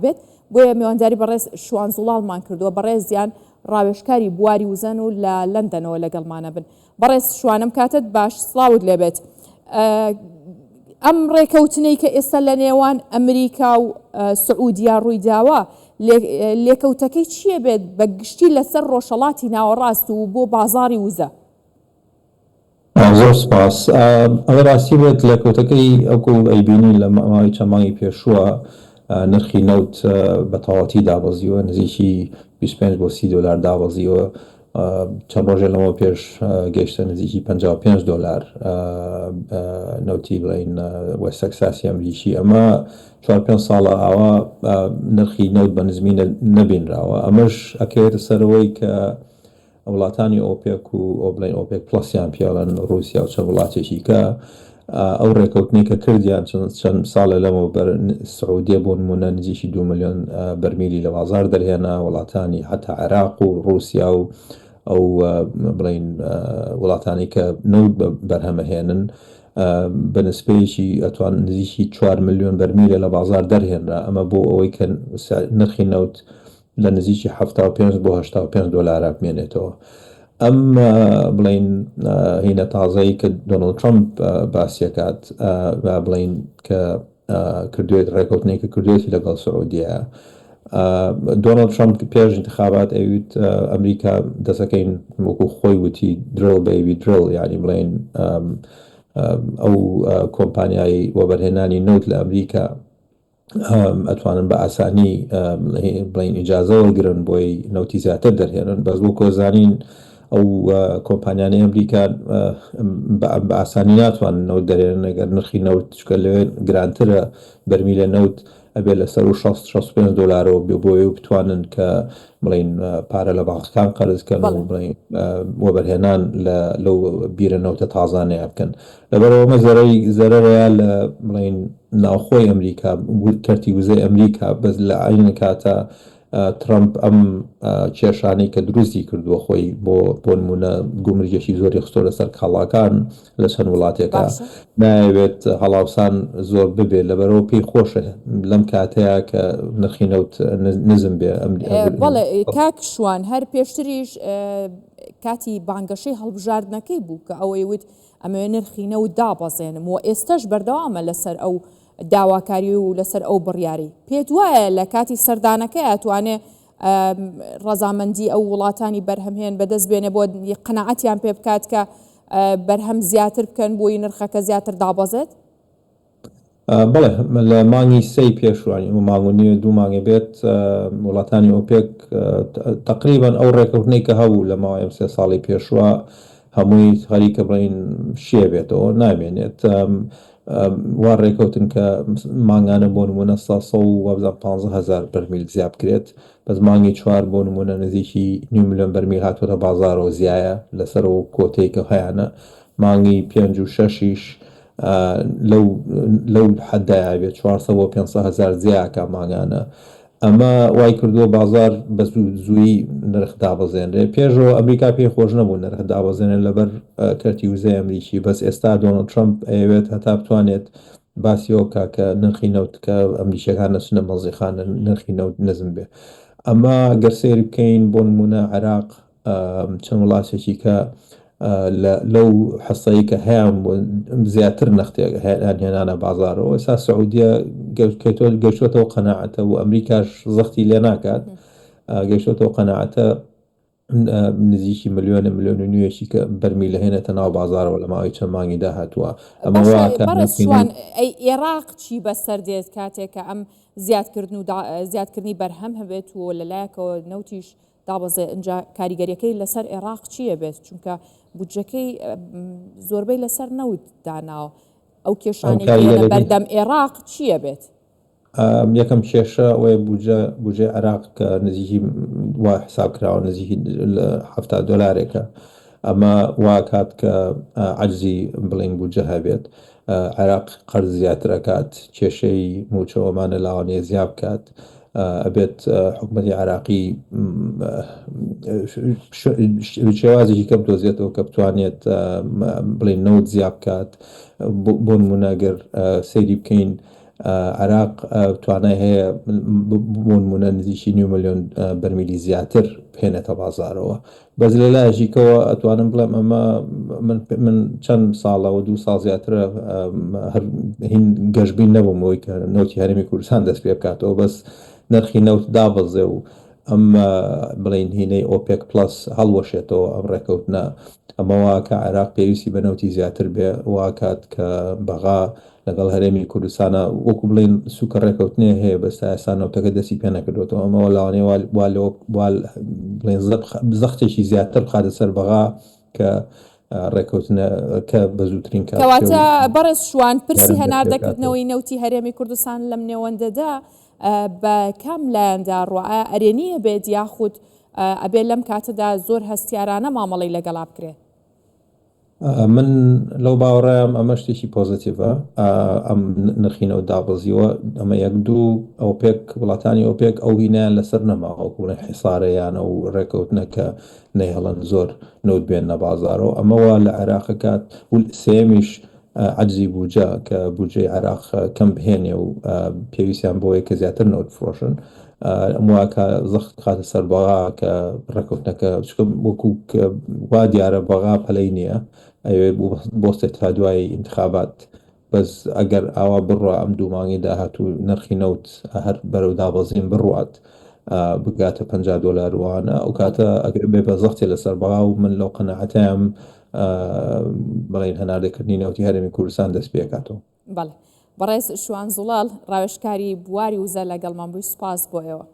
بێت بۆیە میوانداری بەڕێز شوان زوڵاڵمان کردووە بەڕێزیان ڕاوێژکاری بواری وزەن و لە لەندەنەوە لەگەڵمانە بن. بەڕێز شوانم کاتت باش سڵاوت لێبێت. ئەم ڕێکەوتنەی کە ئێستا لە نێوان ئەمریکا و سعودیا ڕوویداوە لێکەوتەکەی چییە بێت بە گشتی لەسەر ڕۆژهەڵاتی ناوەڕاست و بۆ بازاڕی وزە؟ زۆر سپاس. ئەوە راستی بێت لێکەوتەکەی ئەوکو ئەیبینی لە ماوەی چەند مانگی پێشووە نرخی نەوت بە تەواوەتی دابەزیوە، نزیکی 25 بۆ 30 دلار دابەزیوە. چەند ڕۆژێک لەمەوە پێش گەیشتە نزیکی 55 دلار نەوتی بڵین وەست تەکساسی ئەمریکی. ئەمە 4-5 ساڵە ئاوا نرخی نەوت بە نزمی نەبینراوە. ئەمەش ئەکەوێتە سەرەوەی کە وڵاتانی ئۆپێک و ئۆبلین ئۆپێک پلەسیان پێڵەن ڕووسیا و چەند وڵاتێکی کە ئەو ڕێکەوتنەی کە کردیان چەند ساڵە لەمەوە بەر سعودیە بۆ نمونە نزیکی 2 ملیۆن بەرمیلی لە بازار دەرهێنا، وڵاتانی حتا عێراق و ڕووسیا و ئەو بڵین وڵاتانی کە نەوت بەرهەمەهێنن بەنسبەیەکی ئەتوان نزیکی 4 ملیۆن بەرمیلە لە بازار دەرهێنرا. ئەمە بۆ ئەوەی کە نرخی نەوت لە نزیکی 75 بۆ 85 دلار بمێنێتەوە. ئەم بڵین هینە تازایی کە دۆناڵد ترامپ باسیەکات بڵین کە کردوێت ڕێکەوتنەی کە کردوێتی لەگەڵ سعودیە. دۆناڵد ترامپ پێش انتخابات ئەویت ئەمریکا دەسەکەین وەکو خۆی وتی درڵ بەیوی درڵ، یعنی بڵین ئەو کۆمپانیای وەبەرهێنانی نەوت لە ئەمریکا ئەتوانن بە ئاسانی بڵین ئیجازە وەرگرن بۆی نەوتی زیاتر دەرهێنن. بەس بۆ کۆزانین ئەو کۆمپانیانی ئەمریکا بە ئاسانی ناتوان نەوت دەرێنن ئەگەر نرخی نەوت چکە لەوێ گرانترە بەرمیلە نەوت ئەبێ لەسەر 65 دلارەوە بۆی و بتوانن کە بڵین پارە لە باخەکان قەرزکەن و بڵین وەبەرهێنان لەو بیرە نەوتە تازانەیە بکەن. لەبەرەوەمە زەرەرەیە لە بڵین ناوخۆی ئەمریکا کەرتی وزەی ئەمریکا، بەس لە عین کاتە ترامپ ئەم کێشانەی کە دروستی کردووە خۆی بۆ نمونە گومرگێکی زۆری خستۆ لەسەر کاڵاکان لە چەند وڵاتێکە نایەوێت هەڵاوسان زۆر ببێت. لەبەرەوە پێی خۆشە لەم کاتەیە کە نرخی نەوت نزم بێ. بەڵێ کاک شوان هەر پێشتریش کاتی بانگەشەی هەڵبژاردنەکەی بوو کە ئەوەی وت ئەمەوێ نرخی نەوت دابەزێنم و ئێستش بەردەوامە لەسەر ئەو داواکاری و لەسەر ئەو بڕیاری. پێت وایە لە کاتی سەردانەکەی ئەتوانێ ڕەزامەندی ئەو وڵاتانی بەرهەمهێن بەدەست بێنێ بۆ قەناعەتیان پێ بکات کە بەرهەم زیاتر بکەن بۆی نرخەکە زیاتر دابەزێت؟ بەڵێ لە مانگی سەی پێشوانی و ماگونی 2 مانگێ بێت وڵاتانی ئۆپێک تقریبان ئەو ڕێکەوتنەی کە هەبوو لە ماوەی 3 ساڵی پێشوە هەمووی خەریکە بڵین شیە بێتەوە نامێنێت. وا ڕێکەوتن کە ماگانە بۆ نمونە 150,000 بەرمیل زیاب کرێت، بەس مانگی 4 بۆ نمونە نزیکی 2 ملیۆن بەرمیل هاتوۆتە بازارەوە زیایە لەسەر و کۆتەی کە هەیەە. مانگی 5 و 6 لەو حەدایە بێت 400 بۆ 500,000 زیاکە ماگانە. ئەمە وای کردووە بازار بە زووی نرخ دابەزێنرێ. پێشەوە ئەمریکا پێی خۆش نەبوو نرخ دابەزێنێت لەبەر کەرتی وزەی ئەمریکی، بەس ئێستا دۆناڵد ترامپ ئەوێت هەتا بتوانێت باسیەوە بکات کە نرخی نەوت کە ئەمریکیەکان نەچنە مەزیخانە نرخی نەوت نزم بێ. ئەمە گەر سەیری بکەین بۆ نمونە عێراق چەند وڵاتێکی کە لەو حەسەیە کە هەیەم زیاتر نەختێک هێنانە بازارەوە. ئێستا سعودیە گەشتوەتەوە قەناعەتە و ئەمریکاش زەختی لێ ناکات، گەشتوەتەوە قەناعەتە نزیکی ملیۆنە ملیۆن و نوێشی کە بەرمی لە هێنێتە ناو بازارەوە لە ماوەی چەند مانگی داهاتووە. ئەمەوان عێراق چی بەسەر دێت کاتێک کە ئەم زیادکردنی بەرهەم هەبێت و لەلایەکەوە نەوتیش دابەزێ ئەنجا کاریگەریەکەی لەسەر عێراق چییە بێت؟ چونکە بودجەکەی زۆربەی لەسەر نەوت داناوە. ئەو کێشانەی بەردەم عێراق چییە بێت؟ یەکەم کێشە ئەوەیە بودجێ عێراق کە نزیکی وا حساب کراوە نزیکی 70 دلارێکە. ئەمە وا کات کە عەجزی بڵین بودجە هەبێت. عێراق قەرز زیاترەکات، کێشەی موچەوەمانە لاوانەیە زیاب کات. ئەبێت حکومەتی عێراقی شێوازێکی کەم دۆزێتەوە کە بتوانێت بڵین نەوت زیاب کات. بۆ نمونە گەر سەیری بکەین عراق توانای هەیە بۆ نزیکی 9 ملیۆن بەرمیلی زیاتر بهێنێتە بازارەوە. بەس لە لایەکەوە ئەتوانم بڵێم ئەمە من چەند ساڵەوە 2 ساڵ زیاترە هین گەشتبین نەبوومەوەی کە نەوتی هەرێمی کوردستان دەست پێ بکاتەوە، بەس نرخی نەوت دابەزێ و ئەم بڵین هینەی ئۆپێک پلس هەڵوەشێتەوە ئەم ڕێکەوتنە. ئەمەوە کە عێراق پێویستی بە نەوتی زیاتر بێ واکات کە بەغا لەگەڵ هەرێمی کوردستانە وەکو بڵین سوکە ڕێکەوتنێ هەیە بەستا ئێسانەوتەکە دەستی پێ نەکردوێتەوە. ئەمەوە لاوانەیە بڵێن زەختێکی زیاتر بخاتە سەر بەغا کە ڕێکەوتنە کە بە زووترین کەواتە بەڕێز شوان پرسی هەناردەکردنەوەی نەوتی هەرێمی کوردستان لەم نێوەندەدا بە کام لایەندا ڕوئە ئەرێنیە بێت یاخود ئەبێ لەم کاتەدا زۆر هەستیارانە مامەڵی لەگەڵا بکرێت؟ من لەو باوەڕێم ئەمە شتێکی پۆزتیڤە ئەم نرخینەوە دابەزیوە. ئەمە یەک دوو ئۆپێک وڵاتانی ئۆپێک ئەو هینیان لەسەر نەماوەکوونە حیسارەیان و ڕێکەوتنەکە نەیهڵەن زۆر نەوت بێن نە بازارەوە. ئەمەوە لە عێراقەکات و سێمیش عەجزی بوجە کە بوجەی عێراق کەم بهێنێ و پێویستیان بۆیە کە زیاتر نەوت بفرۆشن. ئەمواکە زەخت خاتە سەر بەغا کە ڕێکەوتنەکە وەکو وا دیارە بەغا پەلەی نییە ئەوێ بۆستێت تا دوای انتخابات. بەس ئەگەر ئاوا بڕوە ئەم دوو مانگی داهاتوو نرخی نەوت هەر بەرەو دابەزین بڕوات بگاتە $50 وانە ئەو کاتە ئەگەر بێ بە زەختی لەسەر بەغا و من لەو قەنەعەتەیەم بڵین هەناردەکردنی نەوتی هەرێمی کوردستان دەست پێکاتەوە. بەڵێ بەڕێز شوان زوڵاڵ ڕاوێژکاری بواری وزە لەگەڵمان بووی، سوپاس بۆ ئێوە.